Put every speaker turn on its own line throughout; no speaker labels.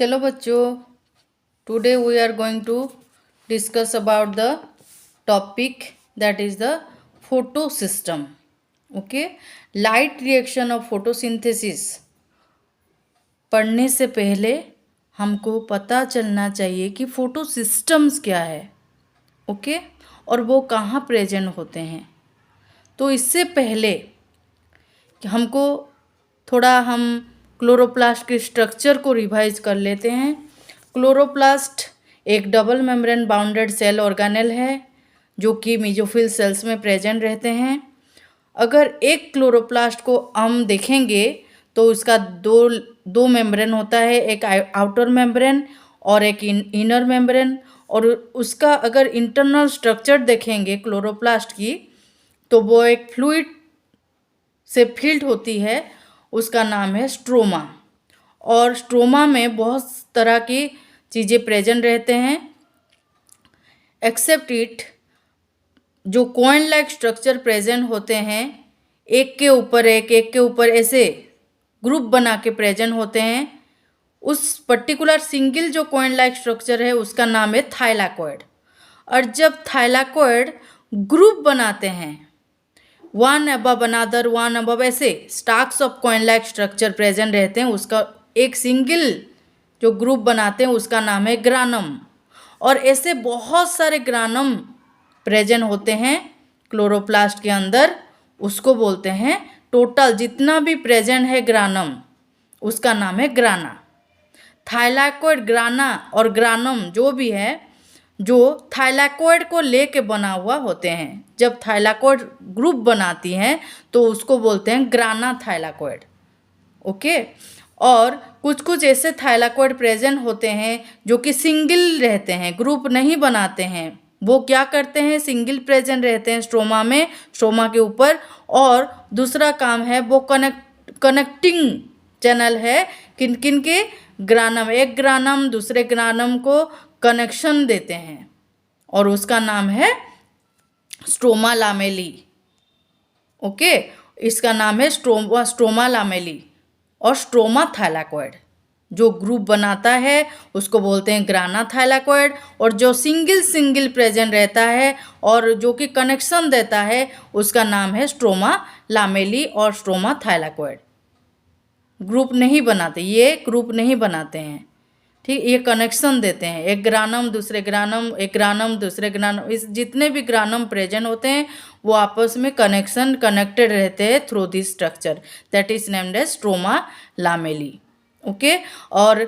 चलो बच्चों, today we are going to discuss about the topic that is the photosystem. Okay, light reaction of photosynthesis पढ़ने से पहले हमको पता चलना चाहिए कि फोटो सिस्टम्स क्या है. ओके, और वो कहाँ प्रेजेंट होते हैं. तो इससे पहले कि हमको थोड़ा हम क्लोरोप्लास्ट के स्ट्रक्चर को रिवाइज कर लेते हैं. क्लोरोप्लास्ट एक double membrane bounded cell organelle है जो कि मेसोफिल सेल्स में प्रेजेंट रहते हैं. अगर एक क्लोरोप्लास्ट को हम देखेंगे तो उसका दो मेम्ब्रेन होता है, एक आउटर मेम्ब्रेन और एक इनर मेम्ब्रेन. और उसका अगर इंटरनल स्ट्रक्चर देखेंगे क्लोरोप्लास्ट की तो वो एक फ्लूइड से फिल्ड होती है, उसका नाम है स्ट्रोमा. और स्ट्रोमा में बहुत तरह की चीज़ें प्रेजेंट रहते हैं. एक्सेप्ट इट, जो कॉइन लाइक स्ट्रक्चर प्रेजेंट होते हैं, एक के ऊपर एक के ऊपर ऐसे ग्रुप बना के प्रेजेंट होते हैं. उस पर्टिकुलर सिंगल जो कॉइन लाइक स्ट्रक्चर है उसका नाम है थाइलाकॉइड. और जब थाइलाकॉइड ग्रुप बनाते हैं, one above another one above, ऐसे stacks of coin like structure present रहते हैं, उसका एक सिंगल जो ग्रुप बनाते हैं उसका नाम है ग्रानम. और ऐसे बहुत सारे ग्रानम प्रेजेंट होते हैं क्लोरोप्लास्ट के अंदर, उसको बोलते हैं टोटल जितना भी प्रेजेंट है ग्रानम उसका नाम है ग्राना. थाइलाकॉइड, ग्राना और ग्रानम जो भी है, जो थाइलाकॉइड को लेके बना हुआ होते हैं. जब थाइलाकॉइड ग्रुप बनाती हैं तो उसको बोलते हैं ग्राना थाइलाकॉइड. ओके, और कुछ कुछ ऐसे थाइलाकॉइड प्रेजेंट होते हैं जो कि सिंगल रहते हैं, ग्रुप नहीं बनाते हैं. वो क्या करते हैं, सिंगल प्रेजेंट रहते हैं स्ट्रोमा में, स्ट्रोमा के ऊपर. और दूसरा काम है वो कनेक्टिंग चैनल है किन किन के, ग्रानम, एक ग्रानम दूसरे ग्रानम को कनेक्शन देते हैं और उसका नाम है स्ट्रोमा लामेली. ओके, इसका नाम है स्ट्रोमा लामेली. और स्ट्रोमा थाइलाकॉइड जो ग्रुप बनाता है उसको बोलते हैं ग्राना थाइलाकॉइड. और जो सिंगल प्रेजेंट रहता है और जो कि कनेक्शन देता है उसका नाम है स्ट्रोमा लामेली और स्ट्रोमा थाइलाकॉइड. ग्रुप नहीं बनाते, ये ग्रुप नहीं बनाते हैं. ठीक, ये कनेक्शन देते हैं, एक ग्रानम दूसरे ग्रानम, एक ग्रानम दूसरे ग्रानम, इस जितने भी ग्रानम प्रेजेंट होते हैं वो आपस में कनेक्टेड रहते हैं through this structure that is named as stroma lamellae. Okay, और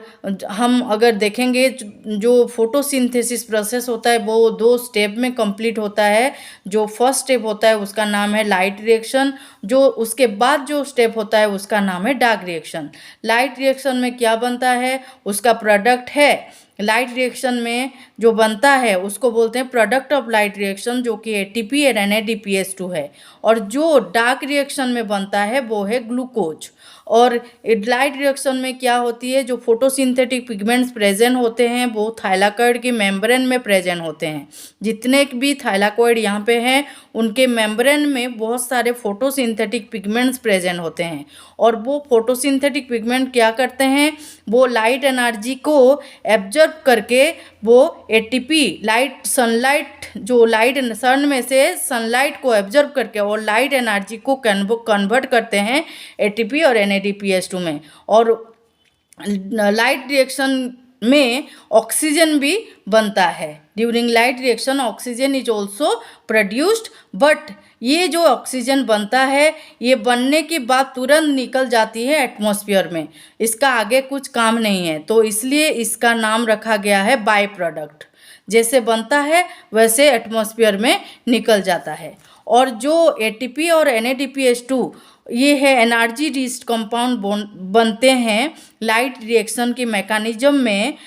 हम अगर देखेंगे जो फोटोसिंथेसिस प्रोसेस होता है वो दो स्टेप में कंप्लीट होता है. जो फर्स्ट स्टेप होता है उसका नाम है लाइट रिएक्शन, जो उसके बाद जो स्टेप होता है उसका नाम है डार्क रिएक्शन. लाइट रिएक्शन में क्या बनता है, उसका प्रोडक्ट है. लाइट रिएक्शन में जो बनता है उसको बोलते हैं प्रोडक्ट ऑफ लाइट रिएक्शन, जो कि एटीपी और NADPH2 है. और जो डार्क रिएक्शन में बनता है वो है ग्लूकोज. और लाइट रिएक्शन में क्या होती है, जो फोटोसिंथेटिक पिगमेंट्स प्रेजेंट होते हैं वो थाइलाकॉइड की मेम्ब्रेन में प्रेजेंट होते हैं. जितने भी थाइलाकॉइड यहाँ पे हैं उनके मेम्ब्रेन में बहुत सारे फोटोसिंथेटिक पिगमेंट्स प्रेजेंट होते हैं. और वो फोटोसिंथेटिक पिगमेंट क्या करते हैं, वो लाइट एनर्जी को एब्जॉर्ब करके वो एटीपी, लाइट सनलाइट, जो लाइट सन में से सनलाइट को एब्जॉर्ब करके और लाइट एनर्जी को कन्वर्ट करते हैं एटीपी और NADPH2 में. और लाइट रिएक्शन में ऑक्सीजन भी बनता है. During light reaction oxygen is also produced, but ये जो ऑक्सीजन बनता है ये बनने के बाद तुरंत निकल जाती है एटमॉस्फेयर में, इसका आगे कुछ काम नहीं है. तो इसलिए इसका नाम रखा गया है बाय प्रोडक्ट. जैसे बनता है वैसे एटमॉस्फेयर में निकल जाता है. और जो एटीपी और NADPH2 ये है एनर्जी रिच कंपाउंड बनते हैं लाइट रिएक्शन के मैकेनिज्म में,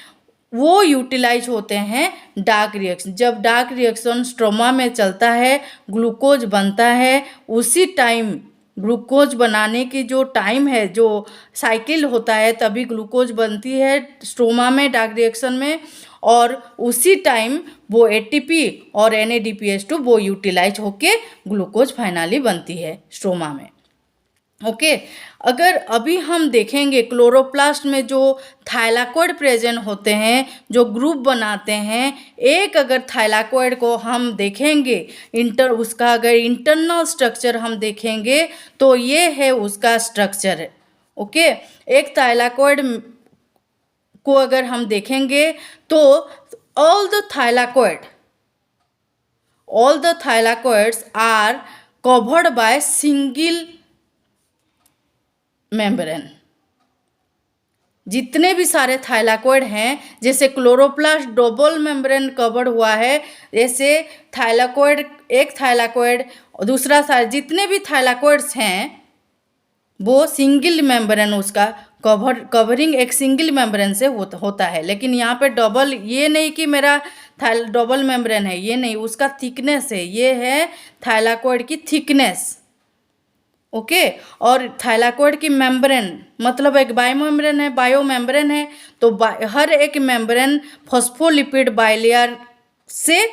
वो यूटिलाइज होते हैं डार्क रिएक्शन. जब डार्क रिएक्शन स्ट्रोमा में चलता है, ग्लूकोज बनता है, उसी टाइम ग्लूकोज बनाने की जो टाइम है, जो साइकिल होता है, तभी ग्लूकोज बनती है स्ट्रोमा में डार्क रिएक्शन में. और उसी टाइम वो एटीपी और NADPH2 वो यूटिलाइज होके ग्लूकोज फाइनली बनती है स्ट्रोमा में. ओके। अगर अभी हम देखेंगे क्लोरोप्लास्ट में जो थाइलाकोइड प्रेजेंट होते हैं, जो ग्रुप बनाते हैं, एक अगर थाइलाकोइड को हम देखेंगे, उसका अगर इंटरनल स्ट्रक्चर हम देखेंगे तो ये है उसका स्ट्रक्चर है। ओके। एक थाइलाकोइड को अगर हम देखेंगे तो all the thylakoids are covered by single membrane। जितने भी सारे थाइलाकोइड हैं, जैसे क्लोरोप्लास्ट डबल मेम्ब्रेन कवर्ड हुआ है, जैसे थाइलाकोइड, एक थाइलाकोइड, दूसरा जितने भी थाइलाकोइड्स हैं वो सिंगल मेम्ब्रेन, उसका कवरिंग एक सिंगल मेम्ब्रेन से होता है। लेकिन यहाँ पे डबल, ये नहीं कि मेरा डबल मेम्ब्रेन है, ये नहीं, उसका थिकनेस है, ये है थाइलाकोइड की थिकनेस। ओके। और थाइलाकोइड की मेम्ब्रेन मतलब एक बायो मेम्ब्रेन है, तो हर एक मेम्ब्रेन फॉस्फोलिपिड बाइलेयर से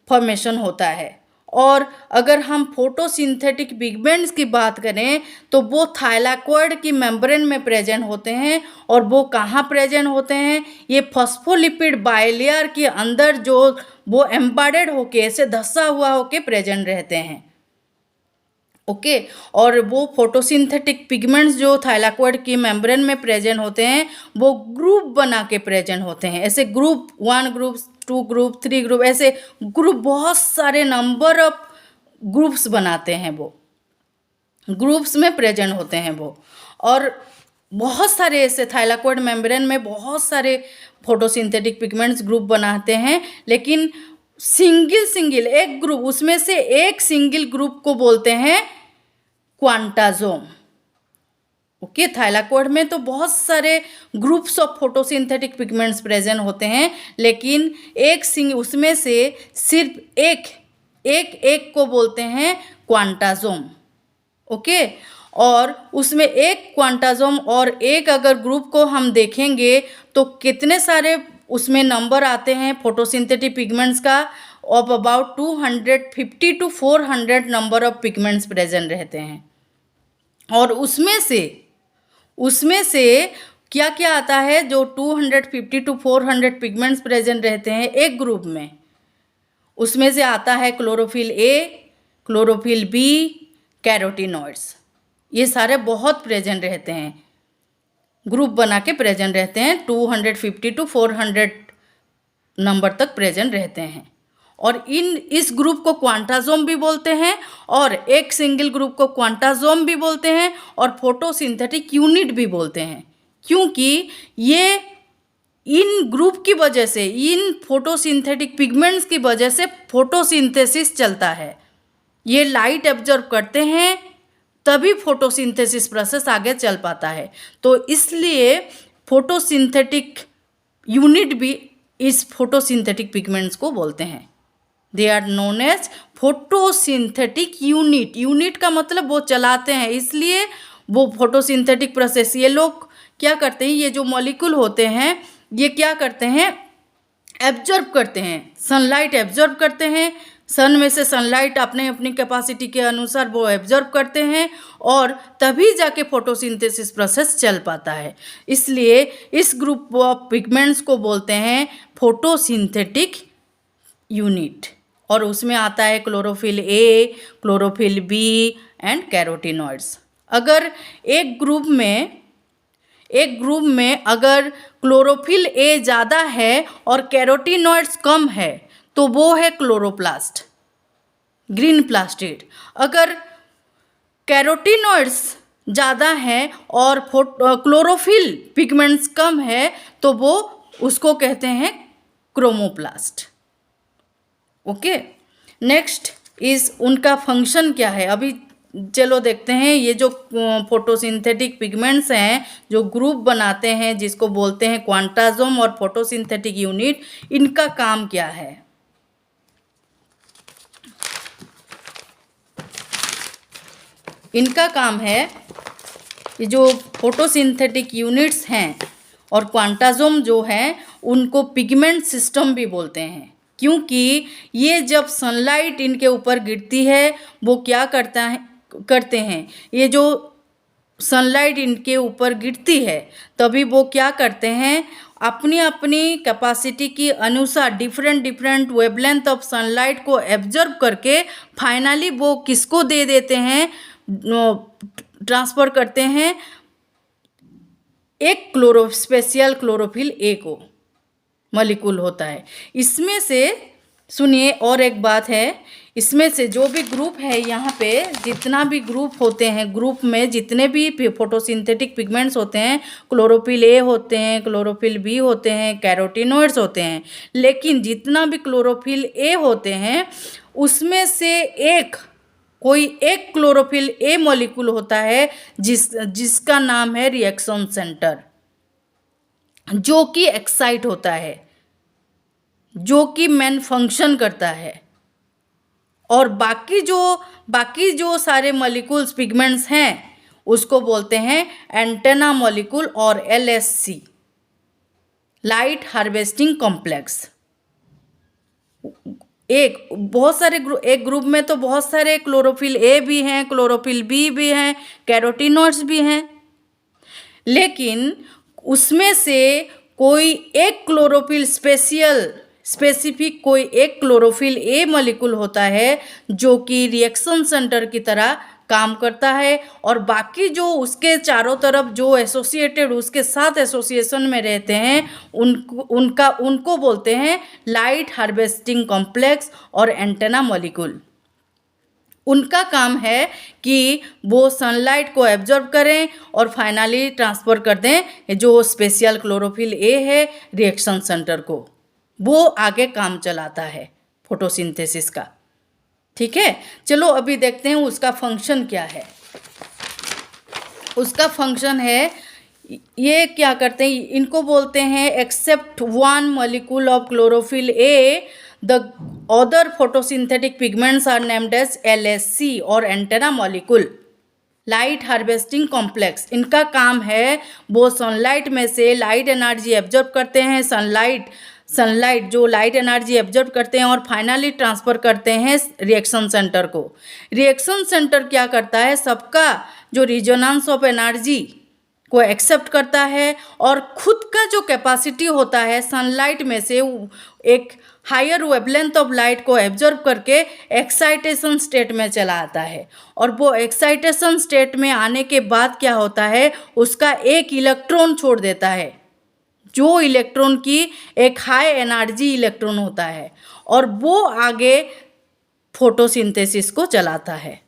फॉर्मेशन होता है। और अगर हम फोटोसिंथेटिक पिगमेंट्स की बात करें तो वो थाइलाकोइड की मेम्ब्रेन में प्रेजेंट होते हैं। और वो कहाँ प्रेजेंट होते हैं? ये फॉस्फोलिपिड बाइलेयर के अंदर, जो वो एम्बेडेड होके, ऐसे धंसा हुआ होके प्रेजेंट रहते हैं। ओके। और वो फोटोसिंथेटिक पिगमेंट्स जो थाइलाकोइड की मेम्ब्रेन में प्रेजेंट होते हैं वो ग्रुप बना के प्रेजेंट होते हैं। ऐसे ग्रुप 1 ग्रुप 2 ग्रुप 3 ग्रुप, ऐसे ग्रुप बहुत सारे नंबर ऑफ ग्रुप्स बनाते हैं, वो ग्रुप्स में प्रेजेंट होते हैं वो। और बहुत सारे ऐसे थाइलाकोइड मेम्ब्रेन में बहुत सारे फोटोसिंथेटिक पिगमेंट्स ग्रुप बनाते हैं, लेकिन सिंगल एक ग्रुप, उसमें से एक सिंगल ग्रुप को बोलते हैं क्वांटासोम। ओके। थाइलाकोइड में तो बहुत सारे groups of photosynthetic pigments present होते हैं, लेकिन उसमें से सिर्फ एक को बोलते हैं क्वांटासोम। ओके। और उसमें एक क्वांटासोम और एक अगर ग्रुप को हम देखेंगे तो कितने सारे उसमें नंबर आते हैं फोटोसिंथेटिक पिगमेंट्स का, of about 250 to 400 number of pigments present रहते हैं। और उसमें से क्या क्या आता है? जो 250 to 400 पिगमेंट्स प्रेजेंट रहते हैं एक ग्रुप में, उसमें से आता है chlorophyll A, chlorophyll B, carotenoids. ये सारे बहुत प्रेजेंट रहते हैं, ग्रुप बना के प्रेजेंट रहते हैं, 250 to 400 नंबर तक प्रेजेंट रहते हैं। और इस ग्रुप को क्वांटासोम भी बोलते हैं, और एक सिंगल ग्रुप को क्वांटासोम भी बोलते हैं, और फोटोसिंथेटिक यूनिट भी बोलते हैं, क्योंकि ये इन ग्रुप की वजह से, इन फोटोसिंथेटिक पिगमेंट्स की वजह से फोटोसिंथेसिस चलता है। ये लाइट एब्जॉर्ब करते हैं तभी फोटोसिंथेसिस प्रोसेस आगे चल पाता है। तो इसलिए फोटोसिंथेटिक यूनिट भी इस फोटोसिंथेटिक पिगमेंट्स को बोलते हैं। They are known as photosynthetic unit. Unit का मतलब वो चलाते हैं, इसलिए वो फोटोसिंथेटिक प्रोसेस, ये लोग क्या करते हैं, ये जो मॉलिक्यूल होते हैं ये क्या करते हैं, एब्जॉर्ब करते हैं, सनलाइट एब्जॉर्ब करते हैं, सन में से सनलाइट अपने अपनी कैपेसिटी के अनुसार वो एब्जॉर्ब करते हैं, और तभी जाके फोटोसिंथेसिस प्रोसेस चल पाता है। इसलिए इस ग्रुप ऑफ पिगमेंट्स को बोलते हैं फोटोसिंथेटिक यूनिट। और उसमें आता है chlorophyll A, chlorophyll B and carotenoids. अगर एक ग्रुप में अगर क्लोरोफिल ए ज़्यादा है और कैरोटीनॉइड्स कम है तो वो है क्लोरोप्लास्ट, ग्रीन प्लास्टिड। अगर कैरोटीनॉइड्स ज़्यादा है और क्लोरोफिल पिगमेंट्स कम है तो वो उसको कहते हैं क्रोमोप्लास्ट। ओके। नेक्स्ट इज उनका फंक्शन क्या है, अभी चलो देखते हैं। ये जो फोटोसिंथेटिक पिगमेंट्स हैं जो ग्रुप बनाते हैं, जिसको बोलते हैं क्वांटासोम और फोटोसिंथेटिक यूनिट, इनका काम क्या है? इनका काम है, ये जो फोटोसिंथेटिक यूनिट्स हैं और क्वांटासोम जो हैं उनको पिगमेंट सिस्टम भी बोलते हैं, क्योंकि ये जब सनलाइट इनके ऊपर गिरती है वो क्या करते हैं, ये जो सनलाइट इनके ऊपर गिरती है तभी वो क्या करते हैं, अपनी अपनी कैपेसिटी के अनुसार different different wavelength of sunlight को एब्जॉर्ब करके फाइनली वो किसको दे देते हैं, ट्रांसफर करते हैं एक स्पेशल क्लोरोफिल ए को मॉलिक्यूल होता है। इसमें से सुनिए और एक बात है, इसमें से जो भी ग्रुप है यहाँ पे जितना भी ग्रुप होते हैं, ग्रुप में जितने भी फोटोसिंथेटिक पिगमेंट्स होते हैं, क्लोरोफिल ए होते हैं, क्लोरोफिल बी होते हैं, कैरोटीनॉइड्स होते हैं, लेकिन जितना भी क्लोरोफिल ए होते हैं उसमें से कोई एक क्लोरोफिल ए मॉलिक्यूल होता है जिसका नाम है रिएक्शन सेंटर, जो कि एक्साइट होता है, जो कि मेन फंक्शन करता है। और बाकी जो सारे मॉलिक्यूल्स पिगमेंट्स हैं उसको बोलते हैं एंटेना मॉलिक्यूल और LHC, लाइट हार्वेस्टिंग कॉम्प्लेक्स। एक ग्रुप में तो बहुत सारे क्लोरोफिल ए भी हैं, क्लोरोफिल बी भी हैं, कैरोटीनॉइड्स भी हैं, लेकिन उसमें से कोई एक क्लोरोफिल स्पेसिफिक कोई एक क्लोरोफिल ए मॉलिक्यूल होता है जो कि रिएक्शन सेंटर की तरह काम करता है, और बाकी जो उसके चारों तरफ जो एसोसिएटेड उसके साथ एसोसिएशन में रहते हैं उनको बोलते हैं लाइट हार्वेस्टिंग कॉम्प्लेक्स और एंटेना मॉलिक्यूल। उनका काम है कि वो सनलाइट को एब्जॉर्ब करें और फाइनली ट्रांसफ़र कर दें जो स्पेशल क्लोरोफिल ए है रिएक्शन सेंटर को, वो आगे काम चलाता है फोटोसिंथेसिस का। ठीक है, चलो अभी देखते हैं उसका फंक्शन क्या है। उसका फंक्शन है, ये क्या करते हैं, इनको बोलते हैं except one molecule of chlorophyll A the other photosynthetic pigments are named as LHC और antenna molecule, light harvesting complex. इनका काम है वो सनलाइट में से लाइट एनर्जी एब्जॉर्ब करते हैं, सनलाइट जो लाइट एनर्जी एब्जॉर्ब करते हैं और फाइनली ट्रांसफ़र करते हैं रिएक्शन सेंटर को। रिएक्शन सेंटर क्या करता है, सबका जो रिजोनेंस ऑफ एनर्जी को एक्सेप्ट करता है और खुद का जो कैपेसिटी होता है सनलाइट में से एक हायर वेवलेंथ ऑफ लाइट को एब्जॉर्ब करके एक्साइटेशन स्टेट में चला आता है, और वो एक्साइटेशन स्टेट में आने के बाद क्या होता है, उसका एक इलेक्ट्रॉन छोड़ देता है, जो इलेक्ट्रॉन की एक हाई एनर्जी इलेक्ट्रॉन होता है, और वो आगे फोटोसिंथेसिस को चलाता है।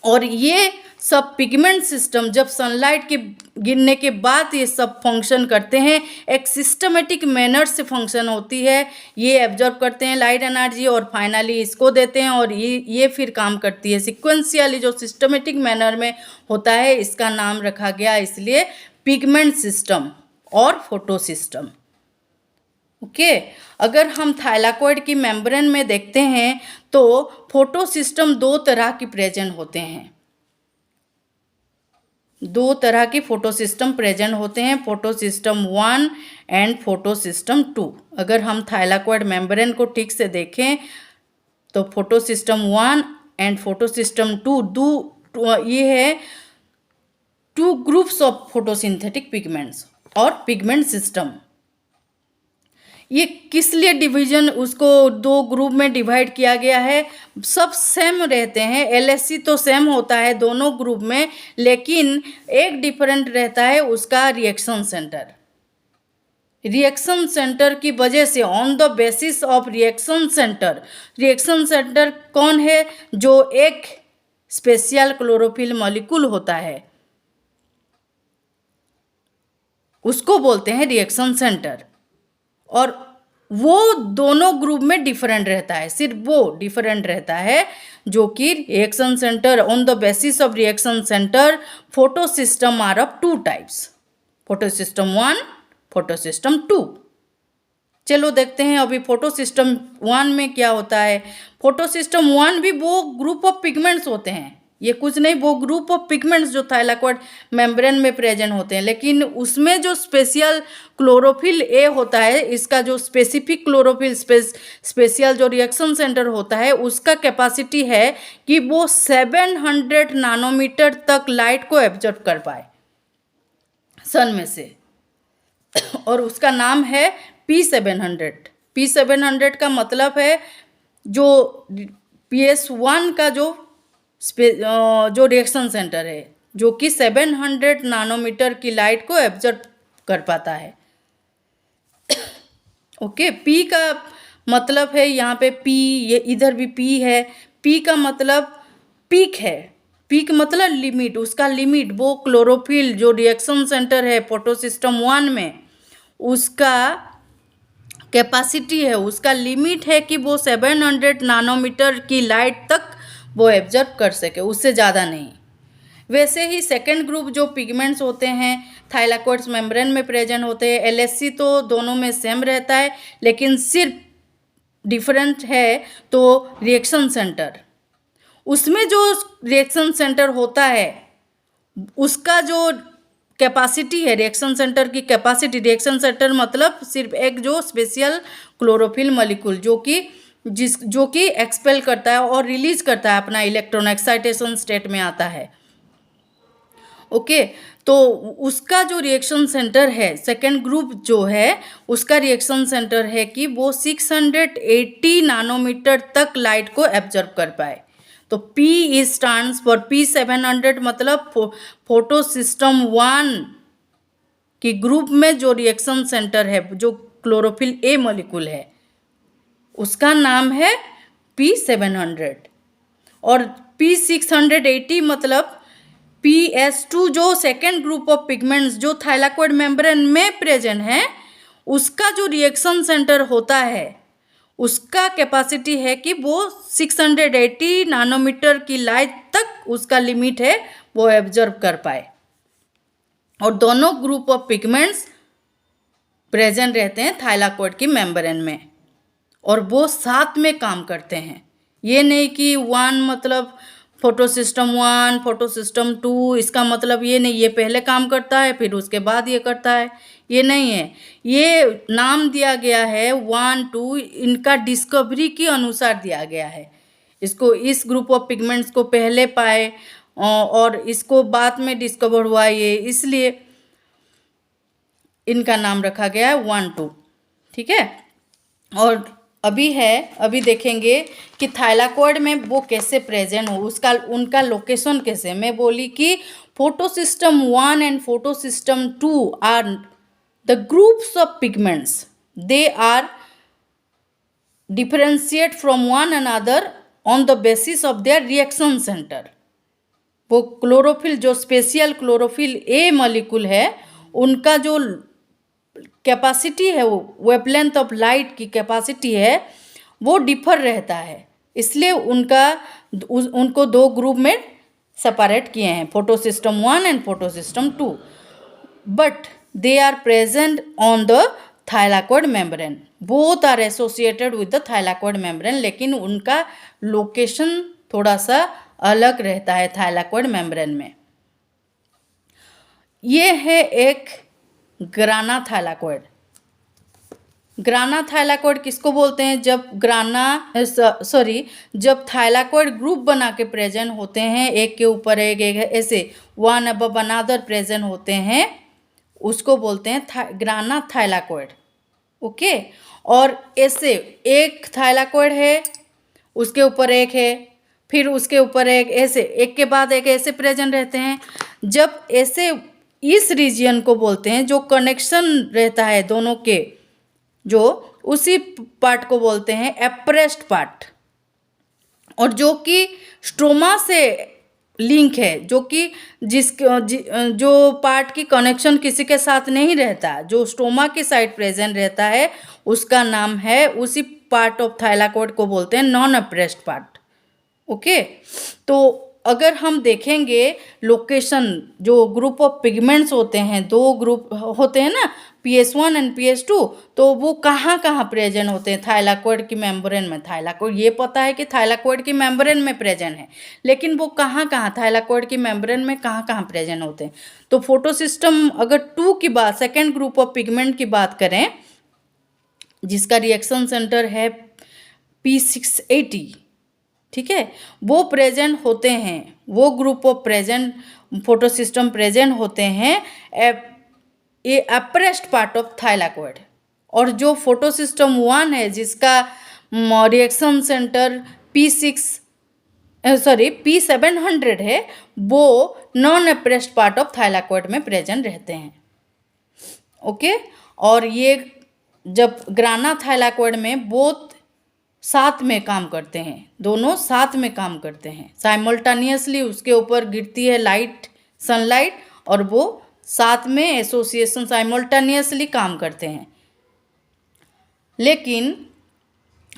और ये सब पिगमेंट सिस्टम जब सनलाइट के गिरने के बाद ये सब फंक्शन करते हैं, एक सिस्टमेटिक मैनर से फंक्शन होती है। ये एब्जॉर्ब करते हैं लाइट एनर्जी और फाइनली इसको देते हैं, और ये फिर काम करती है सिक्वेंशियली, जो सिस्टमेटिक मैनर में होता है। इसका नाम रखा गया इसलिए पिगमेंट सिस्टम और फोटो सिस्टम। ओके, अगर हम थाइलाकॉइड की मेम्ब्रेन में देखते हैं तो फोटो सिस्टम दो तरह की प्रेजेंट होते हैं, दो तरह की फोटो सिस्टम प्रेजेंट होते हैं, photo system 1 and photo system 2। अगर हम थाइलाकॉइड मेम्ब्रेन को ठीक से देखें तो photo system 1 and photo system 2 ये है two groups of photosynthetic pigments और पिगमेंट सिस्टम। ये किस लिए डिवीजन उसको दो ग्रुप में डिवाइड किया गया है, सब सेम रहते हैं, LHC तो सेम होता है दोनों ग्रुप में, लेकिन एक डिफरेंट रहता है उसका रिएक्शन सेंटर। रिएक्शन सेंटर की वजह से on the basis of reaction centre कौन है, जो एक स्पेशल क्लोरोफिल मॉलिक्यूल होता है उसको बोलते हैं रिएक्शन सेंटर, और वो दोनों ग्रुप में डिफरेंट रहता है, सिर्फ वो डिफरेंट रहता है, जो कि reaction centre on the basis of reaction centre photosystem are of 2 types, photosystem 1, photosystem 2। चलो देखते हैं अभी फोटो सिस्टम 1 में क्या होता है। फोटो सिस्टम 1 भी वो ग्रुप ऑफ पिगमेंट्स होते हैं, ये कुछ नहीं, वो ग्रुप ऑफ पिगमेंट्स जो थाइलाकॉइड मेम्ब्रेन में प्रेजेंट होते हैं, लेकिन उसमें जो स्पेशल क्लोरोफिल ए होता है, इसका जो स्पेसिफिक क्लोरोफिल स्पेशल जो रिएक्शन सेंटर होता है, उसका कैपेसिटी है कि वो 700 नैनोमीटर तक लाइट को एब्जॉर्ब कर पाए सन में से, और उसका नाम है P700। P700 का मतलब है जो PS1 का जो रिएक्शन सेंटर है, जो कि 700 नैनोमीटर की लाइट को एब्जॉर्ब कर पाता है। ओके, P का मतलब है यहाँ पे P, ये इधर भी P है। P का मतलब पीक है, पीक मतलब लिमिट, उसका लिमिट, वो क्लोरोफिल जो रिएक्शन सेंटर है फोटोसिस्टम 1 में, उसका कैपेसिटी है, उसका लिमिट है कि वो 700 नैनोमीटर की लाइट तक वो एब्जॉर्ब कर सके, उससे ज़्यादा नहीं। वैसे ही सेकेंड ग्रुप जो पिगमेंट्स होते हैं थाइलाकॉइड्स मेम्ब्रेन में प्रेजेंट होते हैं, LHC तो दोनों में सेम रहता है, लेकिन सिर्फ डिफरेंट है तो रिएक्शन सेंटर। उसमें जो रिएक्शन सेंटर होता है उसका जो कैपेसिटी है, रिएक्शन सेंटर की कैपेसिटी, रिएक्शन सेंटर मतलब सिर्फ एक जो स्पेशल क्लोरोफिल मॉलिक्यूल जो कि एक्सपेल करता है और रिलीज करता है अपना इलेक्ट्रॉन, एक्साइटेशन स्टेट में आता है। ओके, तो उसका जो रिएक्शन सेंटर है, सेकेंड ग्रुप जो है उसका रिएक्शन सेंटर है कि वो 680 नैनोमीटर तक लाइट को एब्जॉर्ब कर पाए। तो P स्टैंड्स फॉर P700, मतलब फोटो सिस्टम 1 की ग्रुप में जो रिएक्शन सेंटर है, जो क्लोरोफिल ए मॉलिक्यूल है, उसका नाम है P700। और P680 मतलब PS2 जो सेकेंड ग्रुप ऑफ पिगमेंट्स जो थाइलाकॉइड मेम्ब्रेन में प्रेजेंट है, उसका जो रिएक्शन सेंटर होता है, उसका कैपेसिटी है कि वो 680 नैनोमीटर की लाइट तक उसका लिमिट है, वो एब्जॉर्ब कर पाए। और दोनों ग्रुप ऑफ पिगमेंट्स प्रेजेंट रहते हैं थाइलाकॉइड की मेम्ब्रेन में, और वो साथ में काम करते हैं। ये नहीं कि 1 मतलब फोटोसिस्टम 1, फोटोसिस्टम 2, इसका मतलब ये नहीं ये पहले काम करता है फिर उसके बाद ये करता है, ये नहीं है। ये नाम दिया गया है 1, 2, इनका डिस्कवरी के अनुसार दिया गया है। इसको, इस ग्रुप ऑफ पिगमेंट्स को पहले पाए और इसको बाद में डिस्कवर हुआ, ये इसलिए इनका नाम रखा गया है 1, 2। ठीक है, और अभी देखेंगे कि थाइलाकॉइड में वो कैसे प्रेजेंट हो, उनका लोकेशन कैसे। मैं बोली कि photosystem 1 and photosystem 2 are the groups of pigments, they are differentiate from one another on the basis of their reaction centre. वो क्लोरोफिल जो स्पेशल क्लोरोफिल ए मॉलिक्यूल है, उनका जो कैपेसिटी है, वो वेवलेंथ ऑफ लाइट की कैपेसिटी है, वो डिफर रहता है, इसलिए उनको दो ग्रुप में सेपरेट किए हैं, photosystem 1 and photosystem 2। But they are present on the thylakoid membrane, both are associated with the thylakoid membrane, लेकिन उनका लोकेशन थोड़ा सा अलग रहता है थाइलाकॉइड मेम्ब्रेन में। ये है एक ग्राना थाइलाकॉइड। ग्राना थाइलाकॉइड किसको बोलते हैं? जब थाइलाकॉइड ग्रुप बना के प्रेजेंट होते हैं, एक के ऊपर एक ऐसे वन अबव अनदर प्रेजेंट होते हैं, उसको बोलते हैं ग्राना थाइलाकॉइड। ओके, और ऐसे एक थाइलाकॉइड है, उसके ऊपर एक है, फिर उसके ऊपर एक, ऐसे एक के बाद एक ऐसे प्रेजेंट रहते हैं। जब ऐसे इस रीजियन को बोलते हैं, जो कनेक्शन रहता है दोनों के, जो उसी पार्ट को बोलते हैं एप्रेस्ड पार्ट, और जो कि स्ट्रोमा से लिंक है, जो पार्ट की कनेक्शन किसी के साथ नहीं रहता, जो स्ट्रोमा की साइड प्रेजेंट रहता है, उसका नाम है, उसी पार्ट ऑफ थाइलाकॉइड को बोलते हैं नॉन एप्रेस्ड पार्ट। ओके, तो अगर हम देखेंगे लोकेशन, जो ग्रुप ऑफ पिगमेंट्स होते हैं, दो ग्रुप होते हैं ना, PS1 एंड PS2, तो वो कहाँ कहाँ प्रेजेंट होते हैं? थाइलाकोइड की मेम्ब्रेन में। थाइलाकोइड ये पता है कि थाइलाकोइड की मेम्ब्रेन में प्रेजेंट है, लेकिन वो कहाँ कहाँ थाइलाकोइड की मेम्ब्रेन में कहाँ कहाँ प्रेजेंट होते हैं? तो फोटोसिस्टम अगर 2 की बात, सेकेंड ग्रुप ऑफ पिगमेंट की बात करें, जिसका रिएक्शन सेंटर है P680, ठीक है, वो प्रेजेंट होते हैं, वो group of present photosystem present होते हैं ये अप्रेस्ड पार्ट ऑफ थाइलाकोइड। और जो फोटोसिस्टम 1 है, जिसका रिएक्शन सेंटर P700 है, वो non apprised part of thylakoid में प्रेजेंट रहते हैं। ओके, और ये जब ग्राना थाइलाकोइड में बोथ साथ में काम करते हैं, दोनों साथ में काम करते हैं, साइमल्टेनियसली उसके ऊपर गिरती है लाइट, सनलाइट, और वो साथ में एसोसिएशन साइमल्टेनियसली काम करते हैं। लेकिन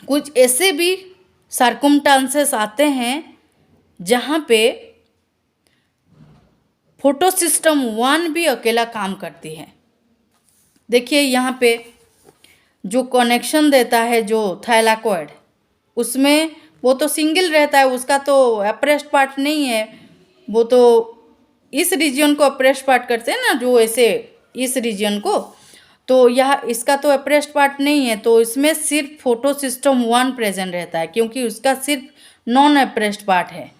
कुछ ऐसे भी सर्कमस्टांसेस आते हैं जहाँ पे फोटोसिस्टम 1 भी अकेला काम करती है। देखिए यहाँ पे जो कनेक्शन देता है जो थाइलाकोइड, उसमें वो तो सिंगल रहता है, उसका तो अप्रेस्ड पार्ट नहीं है, वो तो इस रीजन को अप्रेस्ड पार्ट करते हैं ना, जो ऐसे इस रीजन को, तो यह इसका तो अप्रेस्ड पार्ट नहीं है, तो इसमें सिर्फ फोटोसिस्टम 1 प्रेजेंट रहता है, क्योंकि उसका सिर्फ नॉन अप्रेस्ड पार्ट है,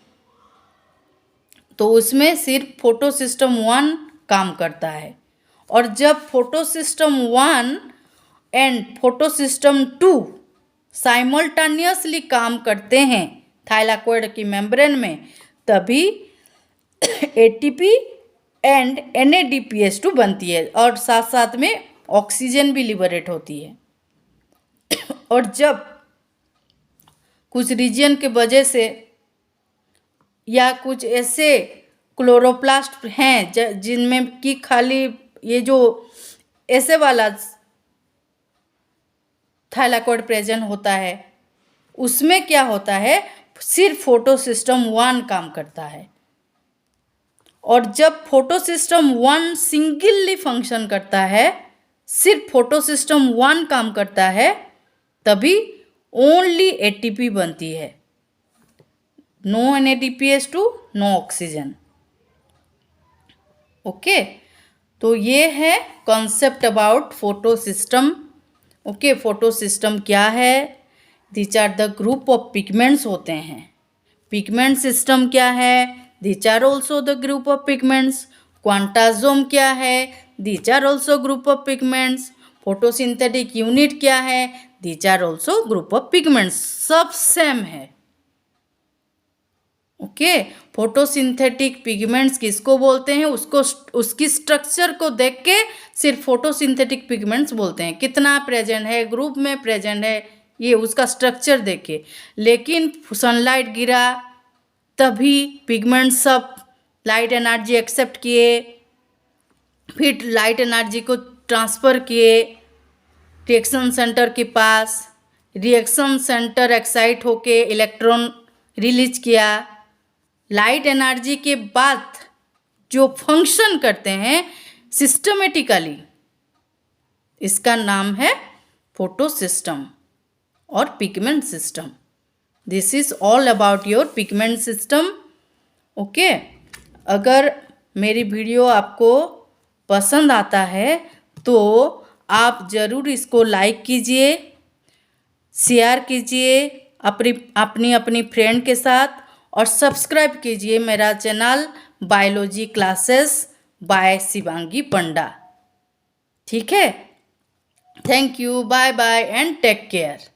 तो उसमें सिर्फ फोटोसिस्टम 1 काम करता है। और जब फोटोसिस्टम 1 एंड फोटोसिस्टम 2 साइमल्टेनियसली काम करते हैं थाइलाकोइड की मेम्ब्रेन में, तभी ATP एंड NADPH2 बनती है, और साथ साथ में ऑक्सीजन भी लिबरेट होती है। और जब कुछ रीजन के वजह से या कुछ ऐसे क्लोरोप्लास्ट हैं जिनमें कि खाली ये जो ऐसे वाला थाइलाकोइड प्रेजेंट होता है, उसमें क्या होता है, सिर्फ फोटोसिस्टम 1 काम करता है। और जब फोटोसिस्टम 1 सिंगली फंक्शन करता है, सिर्फ फोटोसिस्टम 1 काम करता है, तभी ओनली ATP बनती है, no NADPH2, no oxygen. Okay, तो ये है concept about photosystem. Okay, photosystem क्या है? These are the group of pigments होते हैं। पिगमेंट सिस्टम क्या है? These are also the group of pigments. Quantasome क्या है? These are also group of pigments. Photosynthetic unit क्या है? These are also group of pigments. सब सेम है। ओके, फोटोसिंथेटिक पिगमेंट्स किसको बोलते हैं? उसको उसकी स्ट्रक्चर को देख के सिर्फ फोटोसिंथेटिक पिगमेंट्स बोलते हैं, कितना प्रेजेंट है, ग्रुप में प्रेजेंट है, ये उसका स्ट्रक्चर देख के। लेकिन सनलाइट गिरा तभी पिगमेंट सब लाइट एनर्जी एक्सेप्ट किए, फिर लाइट एनर्जी को ट्रांसफ़र किए रिएक्शन सेंटर के पास। रिएक्शन सेंटर एक्साइट होके इलेक्ट्रॉन रिलीज किया। लाइट एनर्जी के बाद जो फंक्शन करते हैं सिस्टमेटिकली, इसका नाम है फोटोसिस्टम और pigment system. This is all about your pigment system. Okay, अगर मेरी वीडियो आपको पसंद आता है तो आप ज़रूर इसको लाइक कीजिए, शेयर कीजिए अपनी फ्रेंड के साथ, और सब्सक्राइब कीजिए मेरा channel biology classes by Shivangi Panda. ठीक है, thank you, bye bye and take care.